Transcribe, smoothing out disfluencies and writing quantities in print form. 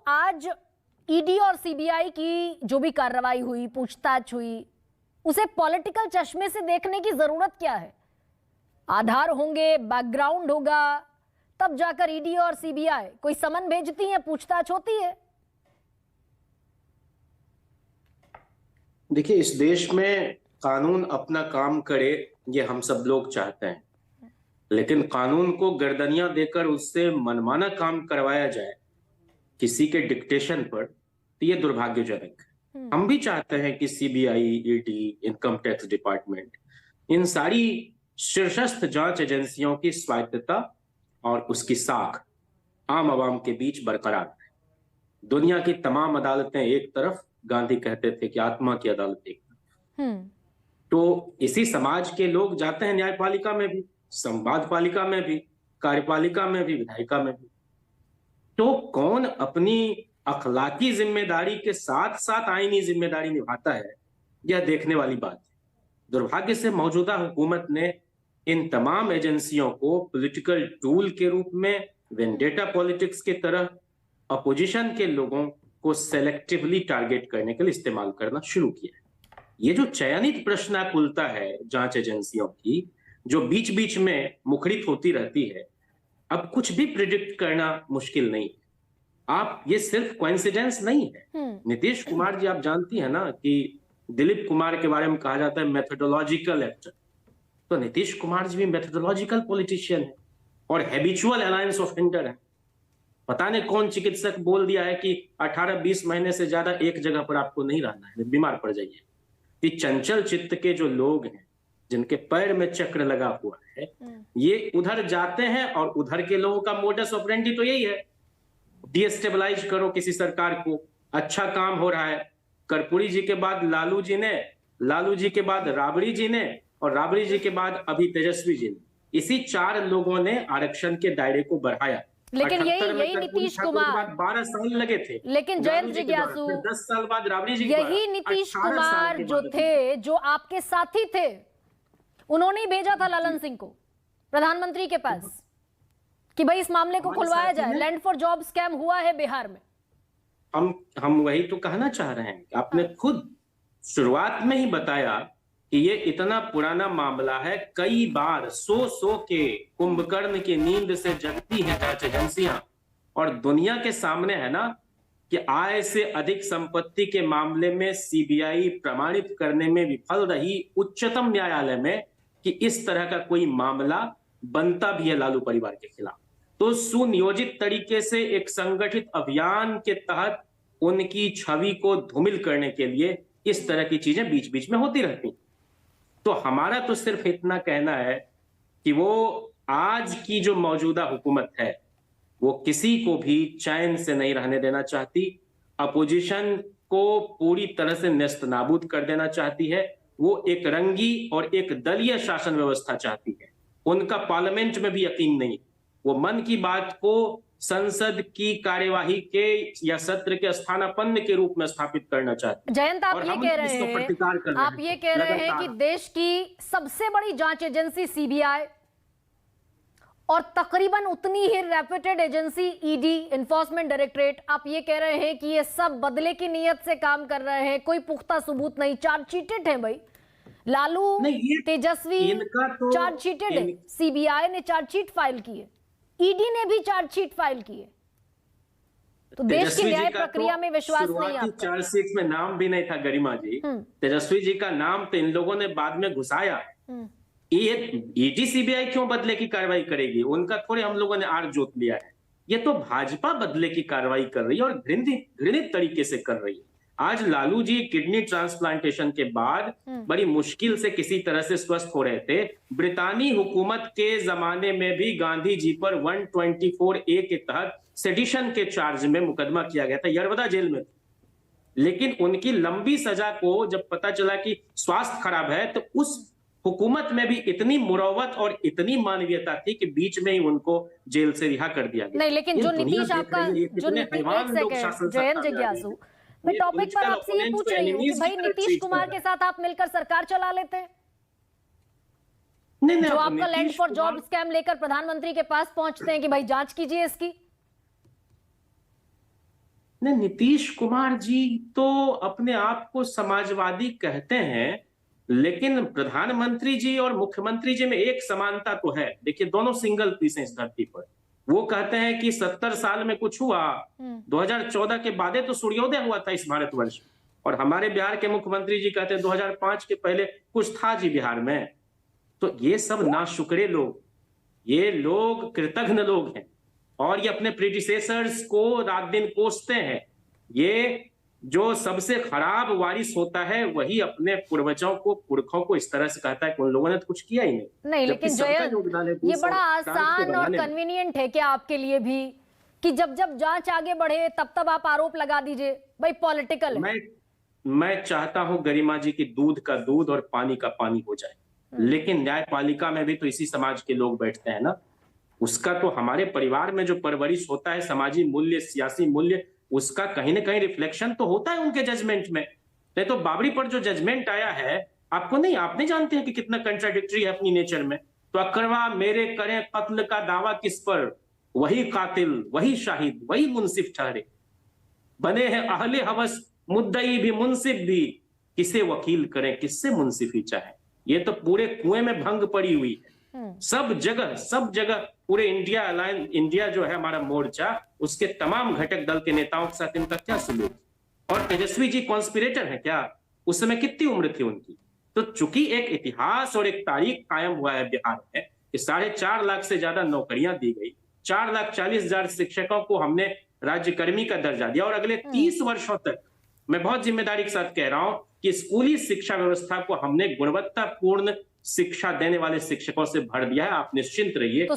आज ईडी और सीबीआई की जो भी कार्रवाई हुई, पूछताछ हुई, उसे पॉलिटिकल चश्मे से देखने की जरूरत क्या है? आधार होंगे, बैकग्राउंड होगा, तब जाकर ईडी और सीबीआई कोई समन भेजती है, पूछताछ होती है। देखिए, इस देश में कानून अपना काम करे, ये हम सब लोग चाहते हैं, लेकिन कानून को गर्दनियां देकर उससे मनमाना काम करवाया जाए किसी के डिक्टेशन पर, तो ये दुर्भाग्यजनक है। हम भी चाहते हैं कि CBI, ED, income tax department, इन सारी शीर्षस्थ जांच एजेंसियों की स्वायत्तता और उसकी साख आम आवाम के बीच बरकरार रहे। दुनिया की तमाम अदालतें एक तरफ, गांधी कहते थे कि आत्मा की अदालत एक तरफ, तो इसी समाज के लोग जाते हैं न्यायपालिका में भी, संवादपालिका में भी, कार्यपालिका में भी, विधायिका में भी। तो कौन अपनी अखलाकी जिम्मेदारी के साथ साथ आईनी जिम्मेदारी निभाता है, यह देखने वाली बात है। दुर्भाग्य से मौजूदा हुकूमत ने इन तमाम एजेंसियों को पॉलिटिकल टूल के रूप में, वेंडेटा पॉलिटिक्स की तरह अपोजिशन के लोगों को सेलेक्टिवली टारगेट करने के लिए इस्तेमाल करना शुरू किया है। ये जो चयनित प्रश्नाकुलता है जांच एजेंसियों की, जो बीच बीच में मुखरित होती रहती है, अब कुछ भी प्रिडिक्ट करना मुश्किल नहीं है। आप, ये सिर्फ कोइंसिडेंस नहीं है। नीतीश कुमार जी, आप जानती हैं ना कि दिलीप कुमार के बारे में कहा जाता है मेथोडोलॉजिकल एक्टर, तो नीतीश कुमार जी भी मेथोडोलॉजिकल पॉलिटिशियन है और हैबिचुअल अलायंस ऑफेंडर है। पता नहीं कौन चिकित्सक बोल दिया है कि 18-20 महीने से ज्यादा एक जगह पर आपको नहीं रहना है, बीमार पड़ जाइए। कि चंचल चित्त के जो लोग हैं, जिनके पैर में चक्र लगा हुआ है, ये उधर जाते हैं और उधर के लोगों का मोडस ऑपरेंडी तो यही है, डीस्टेबलाइज करो किसी सरकार को। अच्छा काम हो रहा है, कर्पूरी जी के बाद लालू जी ने, लालू जी के बाद राबड़ी जी ने, और राबड़ी जी के बाद अभी तेजस्वी जी ने, इसी 4 लोगों ने आरक्षण के दायरे को बढ़ाया। लेकिन यही नीतीश कुमार, 12 साल लगे थे, लेकिन जयंत जिज्ञासु, 10 साल बाद राबड़ी जी, यही नीतीश कुमार जो थे, जो आपके साथी थे, उन्होंने ही भेजा था ललन सिंह को प्रधानमंत्री के पास कि भाई इस मामले को खुलवाया जाए, लैंड फॉर जॉब स्कैम हुआ है बिहार में। हम वही तो कहना चाह रहे हैं। आपने खुद शुरुआत में ही बताया कि ये इतना पुराना मामला है, कई बार 100 के कुंभकर्ण की नींद से जगती हैं जांच एजेंसियां, और दुनिया के सामने है ना कि आय से अधिक संपत्ति के मामले में सीबीआई प्रमाणित करने में विफल रही उच्चतम न्यायालय में कि इस तरह का कोई मामला बनता भी है लालू परिवार के खिलाफ। तो सुनियोजित तरीके से एक संगठित अभियान के तहत उनकी छवि को धूमिल करने के लिए इस तरह की चीजें बीच बीच में होती रहती। तो हमारा तो सिर्फ इतना कहना है कि वो आज की जो मौजूदा हुकूमत है, वो किसी को भी चैन से नहीं रहने देना चाहती, अपोजिशन को पूरी तरह से नेस्तनाबूद कर देना चाहती है। वो एक रंगी और एक दलीय शासन व्यवस्था चाहती है। उनका पार्लियामेंट में भी यकीन नहीं। वो मन की बात को संसद की कार्यवाही के या सत्र के स्थानापन्न के रूप में स्थापित करना चाहते हैं। जयंत, आप ये कह रहे हैं कि देश की सबसे बड़ी जांच एजेंसी सीबीआई और तकरीबन उतनी ही reputed agency ED, enforcement directorate, आप ये कह रहे हैं कि ये सब बदले की नीयत से काम कर रहे हैं, कोई पुख्ता सबूत नहीं, चार्जशीटेड है भाई। लालू, तेजस्वी चार्जशीटेड है, सीबीआई ने चार्जशीट फाइल की है, ईडी ने भी चार्जशीट फाइल की है। तो देश की न्याय प्रक्रिया में विश्वास नहीं आता। चार्जशीट में नाम भी नहीं था गरिमा जी, तेजस्वी जी का नाम तो इन लोगों ने बाद में घुसाया। ये ईडी सीबीआई क्यों बदले की कार्रवाई करेगी? उनका थोड़े हम लोगों ने आड़ जोत लिया है। ये तो भाजपा बदले की कार्रवाई कर रही है और घृणित तरीके से कर रही है। आज लालू जी किडनी ट्रांसप्लांटेशन के बाद बड़ी मुश्किल से किसी तरह से स्वस्थ हो रहे थे। ब्रितानी हुकूमत के जमाने में भी गांधी जी पर 124A के तहत सेडिशन के चार्ज में मुकदमा किया गया था, यरवदा जेल में। लेकिन उनकी लंबी सजा को जब पता चला कि स्वास्थ्य खराब है, तो उस हुकूमत में भी इतनी मुरव्वत और इतनी मानवीयता थी कि बीच में ही उनको जेल से रिहा कर दिया गया। नहीं, लेकिन जो नीतीश आपका, जो नीतीश, जयंत जिज्ञासु, मैं टॉपिक पर आपसे ये पूछ रही हूँ कि भाई नीतीश कुमार के साथ आप मिलकर सरकार चला लेते हैं? जो आपका लैंड फॉर जॉब स्कैम लेकर प्रधानमंत्री के पास पहुंचते हैं कि भाई जांच कीजिए इसकी। नहीं, नीतीश कुमार जी तो अपने आप को समाजवादी कहते हैं, लेकिन प्रधानमंत्री जी और मुख्यमंत्री जी में एक समानता तो है। देखिए, दोनों सिंगल पीस हैं इस धरती पर। वो कहते हैं कि 70 साल में कुछ हुआ, 2014 के बाद तो सूर्योदय हुआ था इस भारतवर्ष में। और हमारे बिहार के मुख्यमंत्री जी कहते हैं 2005 के पहले कुछ था जी बिहार में। तो ये सब नाशुक्रे लोग, ये लोग कृतघ्न लोग हैं, और ये अपने प्रीडिसेसर्स को रात दिन कोसते हैं। ये जो सबसे खराब वारिस होता है वही अपने पूर्वजों को, पुरखों को इस तरह से कहता है कि उन लोगों ने तो कुछ किया ही नहीं। लेकिन जयंत, ये बड़ा आसान और कन्वीनियंट है क्या आपके लिए भी कि जब जब जांच आगे बढ़े तब तब आप आरोप लगा दीजिए? भाई पॉलिटिकल है। मैं चाहता हूं गरिमा जी की दूध का दूध और पानी का पानी हो जाए, लेकिन न्यायपालिका में भी तो इसी समाज के लोग बैठते हैं ना। उसका तो हमारे परिवार में जो परवरिश होता है, समाजी मूल्य, सियासी मूल्य, उसका कहीं ना कहीं रिफ्लेक्शन तो होता है उनके जजमेंट में। नहीं तो बाबरी पर जो जजमेंट आया है, आप नहीं जानते हैं कि कितना कंट्राडिक्टरी है अपनी नेचर में। तो अकरवा मेरे करें कत्ल का दावा किस पर, वही कातिल, वही शाहिद, वही मुंसिफ ठहरे। बने हैं अहले हवस मुद्दई भी मुंसिफ भी, किसे वकील करें किससे मुंसिफी चाहे। ये तो पूरे कुएं में भंग पड़ी हुई है। सब जगह पूरे इंडिया जो है हमारा मोर्चा, उसके तमाम घटक दल के नेताओं के साथ इनका क्या सलूक। और तेजस्वी जी कॉन्स्पिरेटर है क्या? उस समय कितनी उम्र थी उनकी? तो चूंकि एक इतिहास और एक तारीख कायम हुआ है बिहार में कि 4.5 लाख से ज्यादा नौकरियां दी गई, 4,40,000 शिक्षकों को हमने राज्यकर्मी का दर्जा दिया, और अगले 30 वर्षों तक मैं बहुत जिम्मेदारी के साथ कह रहा हूं कि स्कूली शिक्षा व्यवस्था को हमने गुणवत्तापूर्ण शिक्षा देने वाले शिक्षकों से भर दिया है। आप निश्चिंत रहिए। तो